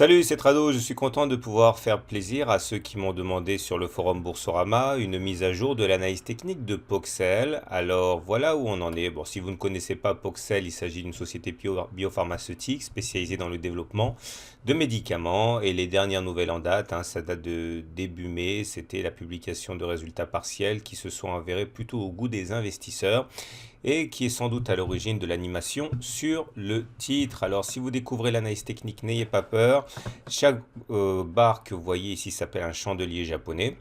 Salut, c'est Trado, je suis content de pouvoir faire plaisir à ceux qui m'ont demandé sur le forum Boursorama une mise à jour de l'analyse technique de Poxel. Alors voilà où on en est. Bon, si vous ne connaissez pas Poxel, il s'agit d'une société biopharmaceutique spécialisée dans le développement de médicaments et les dernières nouvelles en date, ça date de début mai, c'était la publication de résultats partiels qui se sont avérés plutôt au goût des investisseurs et qui est sans doute à l'origine de l'animation sur le titre. Alors si vous découvrez l'analyse technique, n'ayez pas peur. Chaque barre que vous voyez ici s'appelle un chandelier japonais.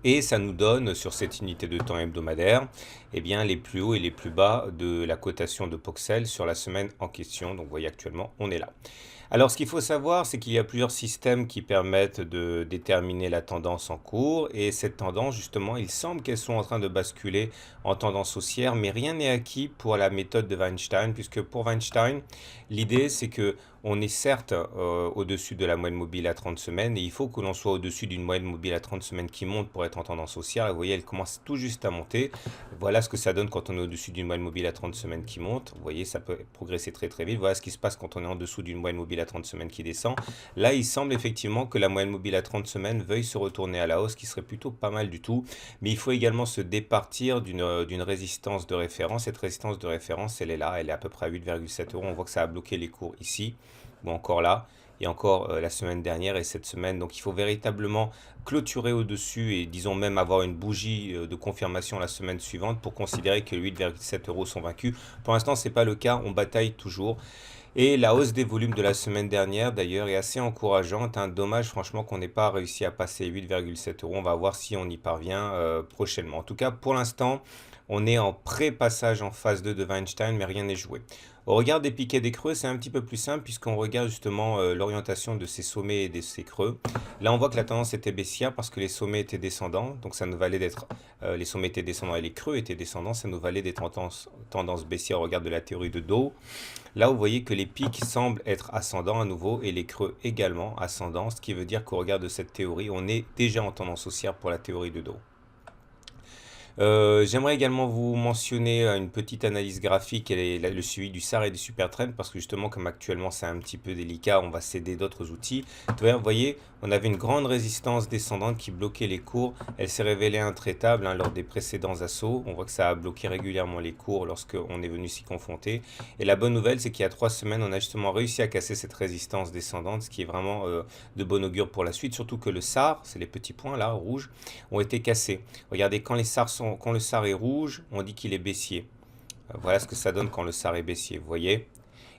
Et ça nous donne sur cette unité de temps hebdomadaire eh bien, les plus hauts et les plus bas de la cotation de Poxel sur la semaine en question. Donc vous voyez actuellement, on est là. Alors ce qu'il faut savoir, c'est qu'il y a plusieurs systèmes qui permettent de déterminer la tendance en cours. Et cette tendance, justement, il semble qu'elles sont en train de basculer en tendance haussière. Mais rien n'est acquis pour la méthode de Weinstein, puisque pour Weinstein, l'idée c'est que on est certes au-dessus de la moyenne mobile à 30 semaines et il faut que l'on soit au-dessus d'une moyenne mobile à 30 semaines qui monte pour être en tendance haussière. Et vous voyez, elle commence tout juste à monter. Voilà ce que ça donne quand on est au-dessus d'une moyenne mobile à 30 semaines qui monte. Vous voyez, ça peut progresser très très vite. Voilà ce qui se passe quand on est en dessous d'une moyenne mobile à 30 semaines qui descend. Là, il semble effectivement que la moyenne mobile à 30 semaines veuille se retourner à la hausse, ce qui serait plutôt pas mal du tout. Mais il faut également se départir d'une résistance de référence. Cette résistance de référence, elle est là, elle est à peu près à 8,7 euros. On voit que ça a bloqué les cours ici, ou encore là, et encore la semaine dernière et cette semaine. Donc il faut véritablement clôturer au-dessus et disons même avoir une bougie de confirmation la semaine suivante pour considérer que 8,7 euros sont vaincus. Pour l'instant, ce n'est pas le cas, on bataille toujours. Et la hausse des volumes de la semaine dernière, d'ailleurs, est assez encourageante. Dommage, franchement, qu'on n'ait pas réussi à passer 8,7 euros. On va voir si on y parvient prochainement. En tout cas, pour l'instant, on est en pré-passage en phase 2 de Weinstein, mais rien n'est joué. Au regard des piquets des creux, c'est un petit peu plus simple puisqu'on regarde justement l'orientation de ces sommets et de ces creux. Là, on voit que la tendance était baissière parce que les sommets étaient descendants. Donc, ça nous valait d'être... les sommets étaient descendants et les creux étaient descendants. Ça nous valait d'être en tendance baissière au regard de la théorie de Dow. Là, vous voyez que les pics semblent être ascendants à nouveau et les creux également ascendants, ce qui veut dire qu'au regard de cette théorie, on est déjà en tendance haussière pour la théorie de Dow. J'aimerais également vous mentionner une petite analyse graphique et le suivi du SAR et du Supertrend parce que justement comme actuellement c'est un petit peu délicat, on va céder d'autres outils. Vous voyez, on avait une grande résistance descendante qui bloquait les cours. Elle s'est révélée intraitable lors des précédents assauts. On voit que ça a bloqué régulièrement les cours lorsqu'on est venu s'y confronter. Et la bonne nouvelle, c'est qu'il y a 3 semaines, on a justement réussi à casser cette résistance descendante, ce qui est vraiment de bon augure pour la suite. Surtout que le SAR, c'est les petits points là, rouges, ont été cassés. Regardez, quand quand le SAR est rouge, on dit qu'il est baissier. Voilà ce que ça donne quand le SAR est baissier, vous voyez.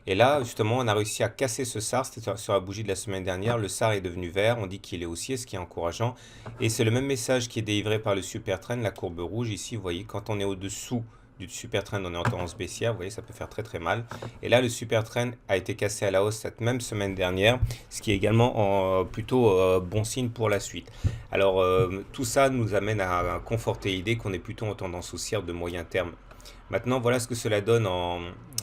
Et là, justement, on a réussi à casser ce SAR, c'était sur la bougie de la semaine dernière. Le SAR est devenu vert, on dit qu'il est haussier, ce qui est encourageant. Et c'est le même message qui est délivré par le Supertrend, la courbe rouge. Ici, vous voyez, quand on est au-dessous du Supertrend, on est en tendance baissière. Vous voyez, ça peut faire très très mal. Et là, le Supertrend a été cassé à la hausse cette même semaine dernière, ce qui est également plutôt bon signe pour la suite. Alors, tout ça nous amène à conforter l'idée qu'on est plutôt en tendance haussière de moyen terme. Maintenant, voilà ce que cela donne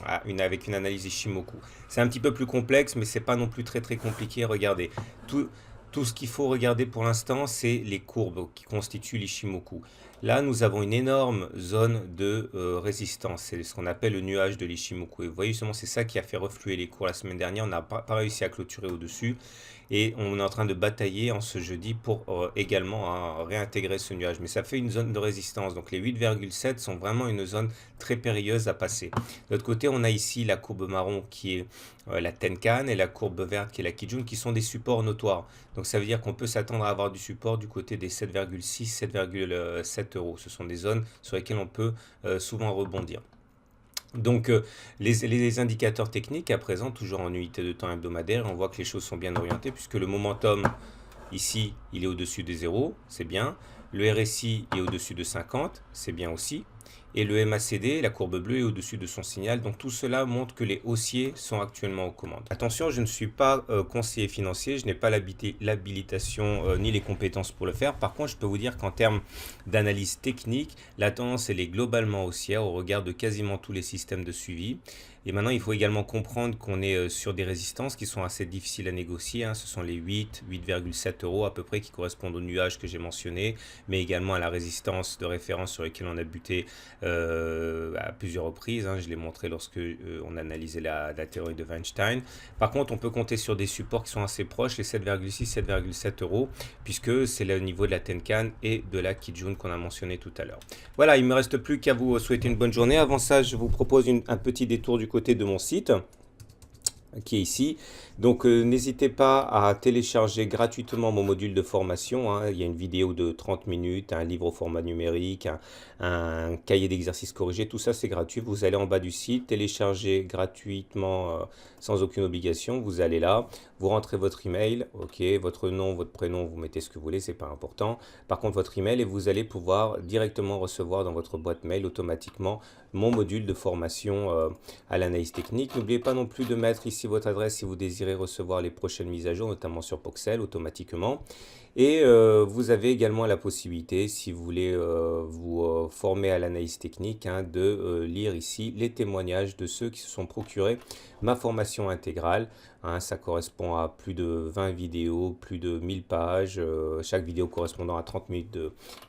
avec une analyse Ishimoku. C'est un petit peu plus complexe, mais c'est pas non plus très très compliqué. Regardez, tout ce qu'il faut regarder pour l'instant, c'est les courbes qui constituent l'Ishimoku. Là, nous avons une énorme zone de résistance. C'est ce qu'on appelle le nuage de l'Ishimoku. Et vous voyez, justement, c'est ça qui a fait refluer les cours la semaine dernière. On n'a pas réussi à clôturer au-dessus. Et on est en train de batailler en ce jeudi pour également réintégrer ce nuage. Mais ça fait une zone de résistance. Donc les 8,7 sont vraiment une zone très périlleuse à passer. De l'autre côté, on a ici la courbe marron qui est la Tenkan et la courbe verte qui est la Kijun qui sont des supports notoires. Donc ça veut dire qu'on peut s'attendre à avoir du support du côté des 7,6, 7,7 euros. Ce sont des zones sur lesquelles on peut souvent rebondir. Donc les indicateurs techniques à présent, toujours en unité de temps hebdomadaire, on voit que les choses sont bien orientées puisque le momentum ici, il est au-dessus des zéros, c'est bien. Le RSI est au-dessus de 50, c'est bien aussi. Et le MACD, la courbe bleue, est au-dessus de son signal. Donc tout cela montre que les haussiers sont actuellement aux commandes. Attention, je ne suis pas conseiller financier, je n'ai pas l'habilitation ni les compétences pour le faire. Par contre, je peux vous dire qu'en termes d'analyse technique, la tendance elle est globalement haussière au regard de quasiment tous les systèmes de suivi. Et maintenant, il faut également comprendre qu'on est sur des résistances qui sont assez difficiles à négocier. Ce sont les 8,7 euros à peu près qui correspondent au nuage que j'ai mentionné, mais également à la résistance de référence sur laquelle on a buté à plusieurs reprises, hein. Je l'ai montré lorsque on analysait la théorie de Weinstein. Par contre, on peut compter sur des supports qui sont assez proches, les 7,6, 7,7 euros, puisque c'est le niveau de la Tenkan et de la Kijun qu'on a mentionné tout à l'heure. Voilà, il ne me reste plus qu'à vous souhaiter une bonne journée. Avant ça, je vous propose un petit détour du côté de mon site qui est ici. Donc n'hésitez pas à télécharger gratuitement mon module de formation, hein. Il y a une vidéo de 30 minutes, un livre au format numérique, un cahier d'exercices corrigé, tout ça c'est gratuit. Vous allez en bas du site, télécharger gratuitement sans aucune obligation. Vous allez là, vous rentrez votre email, ok, votre nom, votre prénom, vous mettez ce que vous voulez, c'est pas important. Par contre votre email et vous allez pouvoir directement recevoir dans votre boîte mail automatiquement mon module de formation à l'analyse technique. N'oubliez pas non plus de mettre ici votre adresse si vous désirez recevoir les prochaines mises à jour, notamment sur Poxel automatiquement. Et vous avez également la possibilité, si vous voulez vous former à l'analyse technique, hein, de lire ici les témoignages de ceux qui se sont procurés ma formation intégrale. Hein, ça correspond à plus de 20 vidéos, plus de 1000 pages, chaque vidéo correspondant à 30 minutes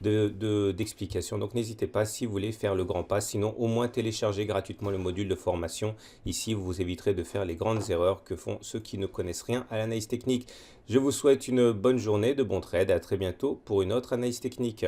d'explication. Donc n'hésitez pas si vous voulez faire le grand pas, sinon au moins téléchargez gratuitement le module de formation. Ici, vous éviterez de faire les grandes erreurs que font ceux qui ne connaissent rien à l'analyse technique. Je vous souhaite une bonne journée, de bons trades, à très bientôt pour une autre analyse technique.